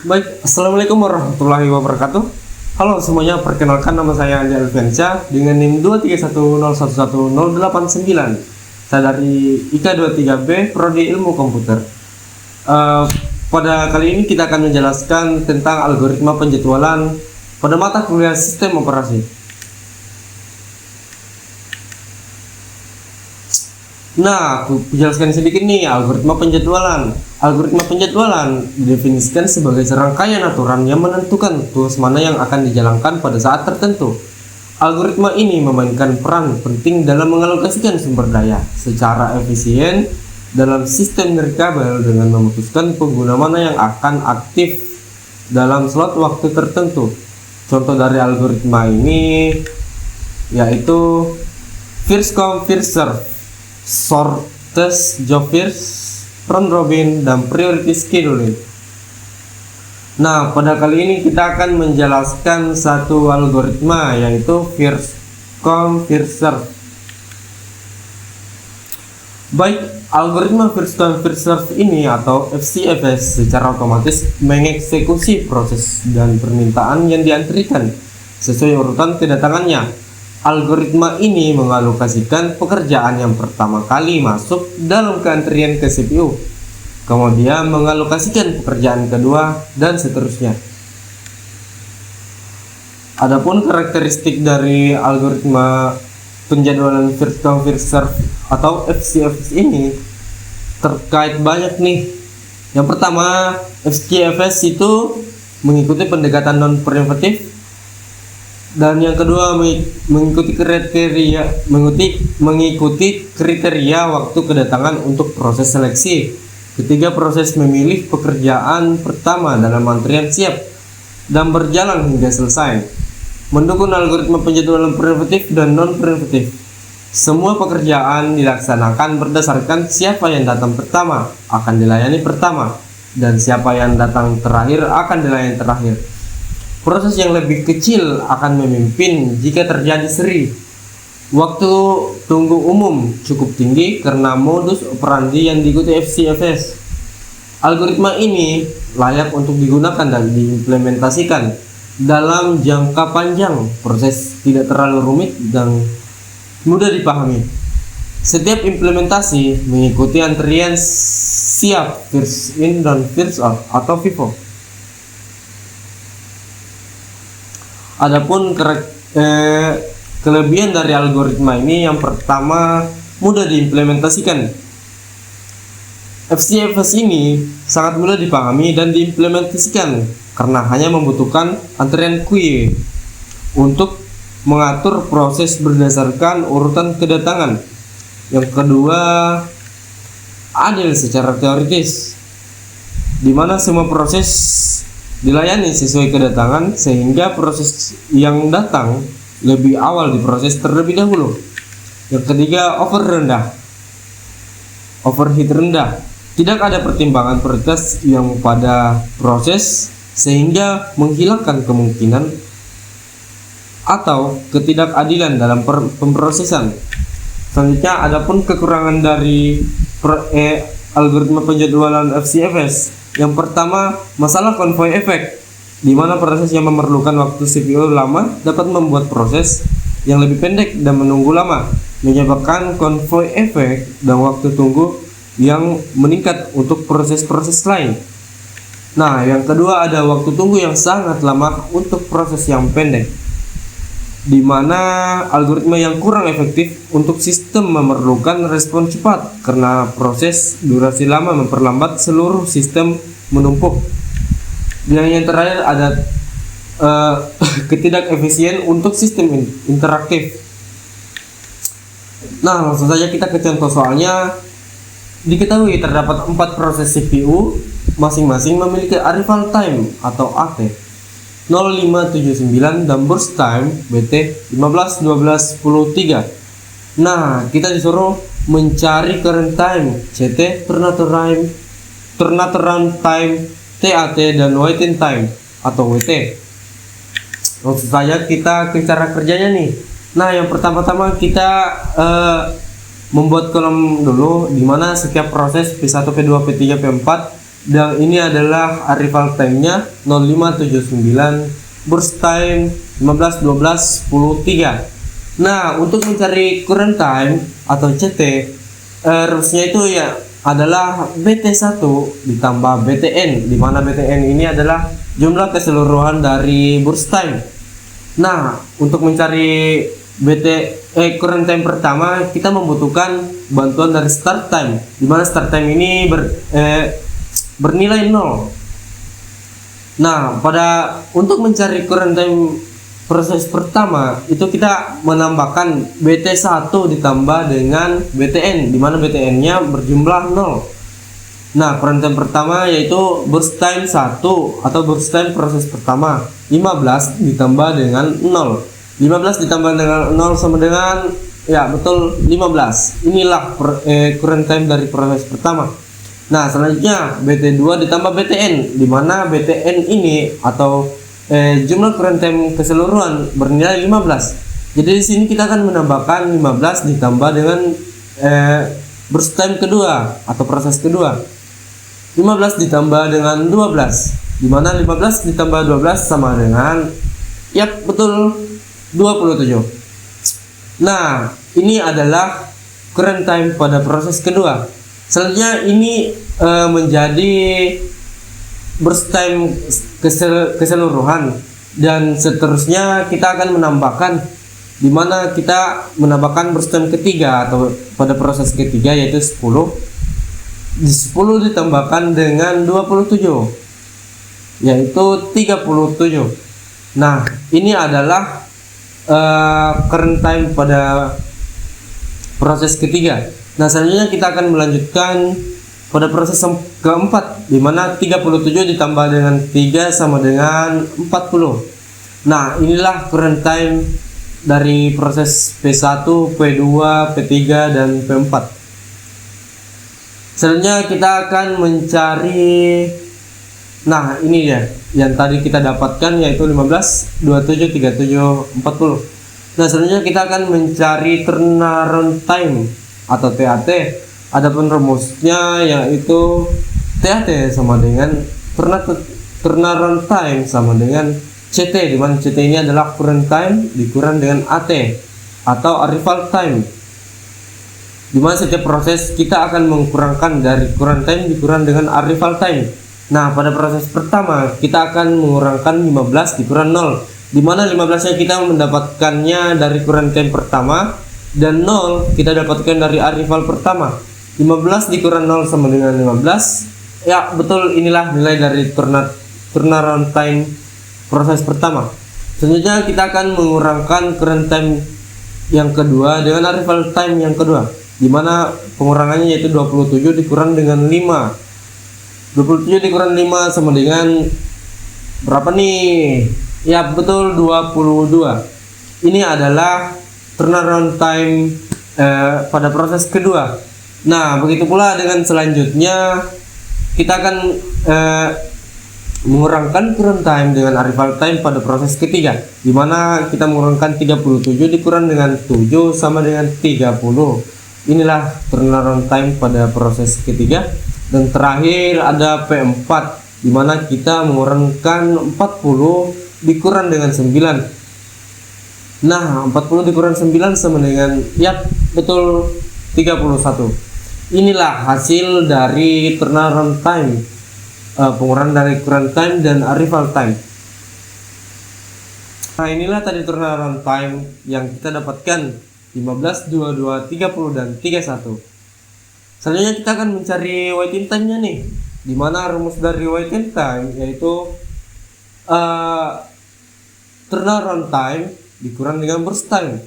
Baik, Assalamualaikum warahmatullahi wabarakatuh. Halo semuanya, perkenalkan nama saya Andi Alfiansyah dengan NIM 231011089. Saya dari IKA 23B, Prodi Ilmu Komputer. Pada kali ini kita akan menjelaskan tentang algoritma penjadwalan pada mata kuliah sistem operasi. Nah, aku jelaskan sedikit nih algoritma penjadwalan. Algoritma penjadwalan didefinisikan sebagai serangkaian aturan yang menentukan tugas mana yang akan dijalankan pada saat tertentu. Algoritma ini memainkan peran penting dalam mengalokasikan sumber daya secara efisien dalam sistem nirkabel dengan memutuskan pengguna mana yang akan aktif dalam slot waktu tertentu. Contoh dari algoritma ini yaitu first come first serve, shortest job first, round robin, dan priority scheduling. Nah, pada kali ini kita akan menjelaskan satu algoritma yaitu first come first serve. Baik, algoritma first come first serve ini atau FCFS secara otomatis mengeksekusi proses dan permintaan yang diantrikan sesuai urutan kedatangannya. Algoritma ini mengalokasikan pekerjaan yang pertama kali masuk dalam keantrian ke CPU, kemudian mengalokasikan pekerjaan kedua, dan seterusnya. Adapun karakteristik dari algoritma penjadwalan first come first serve atau FCFS ini terkait banyak nih. Yang pertama, FCFS itu mengikuti pendekatan non preventif. Dan yang kedua mengikuti kriteria waktu kedatangan untuk proses seleksi. Ketiga, proses memilih pekerjaan pertama dalam antrian siap dan berjalan hingga selesai. Mendukung algoritma penjadwalan preventif dan non preventif. Semua pekerjaan dilaksanakan berdasarkan siapa yang datang pertama akan dilayani pertama, dan siapa yang datang terakhir akan dilayani terakhir. Proses yang lebih kecil akan memimpin jika terjadi seri. Waktu tunggu umum cukup tinggi karena modus operandi yang diikuti FCFS. Algoritma ini layak untuk digunakan dan diimplementasikan dalam jangka panjang. Proses tidak terlalu rumit dan mudah dipahami. Setiap implementasi mengikuti antrian siap first in dan first out atau FIFO. Adapun kelebihan dari algoritma ini, yang pertama, mudah diimplementasikan. FCFS ini sangat mudah dipahami dan diimplementasikan karena hanya membutuhkan antrian queue untuk mengatur proses berdasarkan urutan kedatangan. Yang kedua, adil secara teoritis, di mana semua proses dilayani sesuai kedatangan sehingga proses yang datang lebih awal diproses terlebih dahulu. Yang ketiga, overheat rendah. Tidak ada pertimbangan prioritas yang pada proses sehingga menghilangkan kemungkinan atau ketidakadilan dalam pemrosesan. Selanjutnya, adapun kekurangan dari algoritma penjadwalan FCFS. Yang pertama, masalah konvoy efek, di mana proses yang memerlukan waktu CPU lama dapat membuat proses yang lebih pendek dan menunggu lama, menyebabkan konvoy efek dan waktu tunggu yang meningkat untuk proses-proses lain. Nah, yang kedua ada waktu tunggu yang sangat lama untuk proses yang pendek, di mana algoritma yang kurang efektif untuk sistem memerlukan respon cepat karena proses durasi lama memperlambat seluruh sistem menumpuk. Dan yang terakhir ada ketidakefisien untuk sistem interaktif. Nah, langsung saja kita ke contoh soalnya. Diketahui terdapat 4 proses CPU, masing-masing memiliki arrival time atau AT 0579 dan burst time BT 15, 12, 10, 3. Nah, kita disuruh mencari current time CT, turnaround time TAT, dan waiting time atau WT. Langsung saja kita ke cara kerjanya nih. Nah, yang pertama-tama kita membuat kolom dulu, dimana setiap proses P1, P2, P3, P4 dan ini adalah arrival time-nya 0579, burst time 15.12.10.3. Nah, untuk mencari current time atau CT, rumusnya itu ya adalah BT1 ditambah BTN, di mana BTN ini adalah jumlah keseluruhan dari burst time. Nah, untuk mencari current time pertama, kita membutuhkan bantuan dari start time, di mana start time ini bernilai 0. Nah, untuk mencari current time proses pertama itu kita menambahkan BT1 ditambah dengan BTN, di mana BTN-nya berjumlah 0. Nah, current time pertama yaitu burst time 1 atau burst time proses pertama 15 ditambah dengan 0. 15 ditambah dengan 0 sama dengan, ya betul, 15. Inilah current time dari proses pertama. Nah, selanjutnya BT2 ditambah BTN, di mana BTN ini atau jumlah current time keseluruhan bernilai 15. Jadi di sini kita akan menambahkan 15 ditambah dengan burst time kedua atau proses kedua. 15 ditambah dengan 12, di mana 15 ditambah 12 sama dengan, ya betul, 27. Nah, ini adalah current time pada proses kedua. Selanjutnya ini menjadi burst time keseluruhan, dan seterusnya kita akan menambahkan, di mana kita menambahkan burst time ketiga atau pada proses ketiga yaitu 10. Di 10 ditambahkan dengan 27 yaitu 37. Nah, ini adalah current time pada proses ketiga. Nah, selanjutnya kita akan melanjutkan pada proses keempat, di mana 37 ditambah dengan 3 sama dengan 40. Nah, inilah current time dari proses P1, P2, P3 dan P4. Selanjutnya kita akan mencari, nah ini ya yang tadi kita dapatkan yaitu 15, 27, 37, 40. Nah, selanjutnya kita akan mencari turnaround time atau TAT. Adapun rumusnya yaitu TAT sama dengan turnaround time sama dengan CT, di mana CT ini adalah current time dikurang dengan AT atau arrival time, di mana setiap proses kita akan mengkurangkan dari current time dikurang dengan arrival time. Nah, pada proses pertama kita akan mengurangkan 15 dikurang 0, di mana 15-nya kita mendapatkannya dari current time pertama dan 0 kita dapatkan dari arrival pertama. 15 dikurang 0 sama dengan 15. Ya, betul, inilah nilai dari turnaround time proses pertama. Selanjutnya kita akan mengurangkan current time yang kedua dengan arrival time yang kedua, di mana pengurangannya yaitu 27 dikurang dengan 5. 27 dikurang 5 sama dengan berapa nih? Ya, betul, 22. Ini adalah turnaround time pada proses kedua. Nah, begitu pula dengan selanjutnya kita akan mengurangkan current time dengan arrival time pada proses ketiga, di mana kita mengurangkan 37 dikurang dengan 7 sama dengan 30. Inilah turnaround time pada proses ketiga. Dan terakhir ada P4, di mana kita mengurangkan 40 dikurang dengan 9. Nah, 40 dikurang 9 sama dengan, ya betul, 31. Inilah hasil dari turnaround time, pengurangan dari current time dan arrival time. Nah, inilah tadi turnaround time yang kita dapatkan 15, 22, 30 dan 31. Selanjutnya kita akan mencari waiting time-nya nih, di mana rumus dari waiting time yaitu turnaround time dikurang dengan burst time,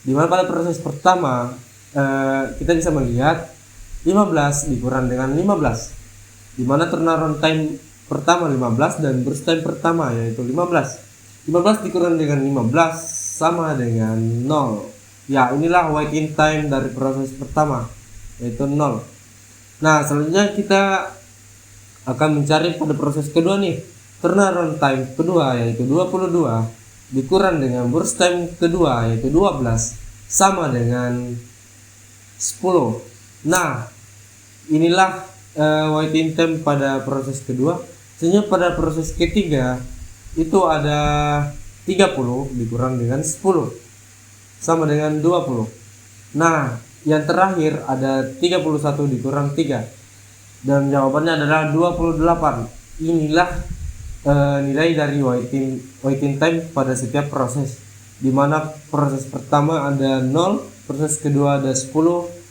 di mana pada proses pertama kita bisa melihat 15 dikurang dengan 15, di mana turnaround time pertama 15 dan burst time pertama yaitu 15. 15 dikurang dengan 15 sama dengan 0. Ya, inilah waiting time dari proses pertama yaitu 0. Nah, selanjutnya kita akan mencari pada proses kedua nih, turnaround time kedua yaitu 22 dikurang dengan burst time kedua yaitu 12 sama dengan 10. Nah, inilah waiting time pada proses kedua. Sebenarnya pada proses ketiga itu ada 30 dikurang dengan 10 sama dengan 20. Nah, yang terakhir ada 31 dikurang 3 dan jawabannya adalah 28. Inilah nilai dari waiting time pada setiap proses, di mana proses pertama ada 0, proses kedua ada 10,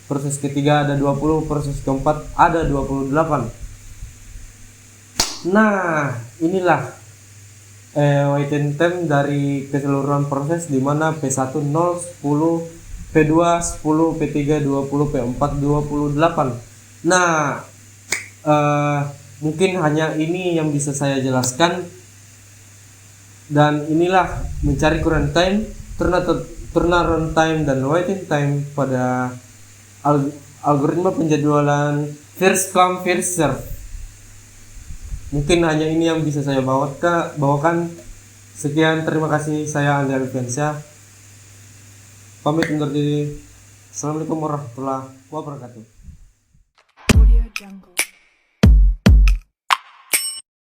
proses ketiga ada 20, proses keempat ada 28. Nah, inilah waiting time dari keseluruhan proses, di mana P1 0, 10, P2 10, P3 20, P4 28. Nah, mungkin hanya ini yang bisa saya jelaskan, dan inilah mencari current time, turnaround time, dan waiting time pada algoritma penjadwalan first come first serve. Mungkin hanya ini yang bisa saya bawakan. Sekian, terima kasih. Saya Andrea Alfiansyah, pamit undur diri. Assalamualaikum warahmatullahi wabarakatuh. Audio Jungle.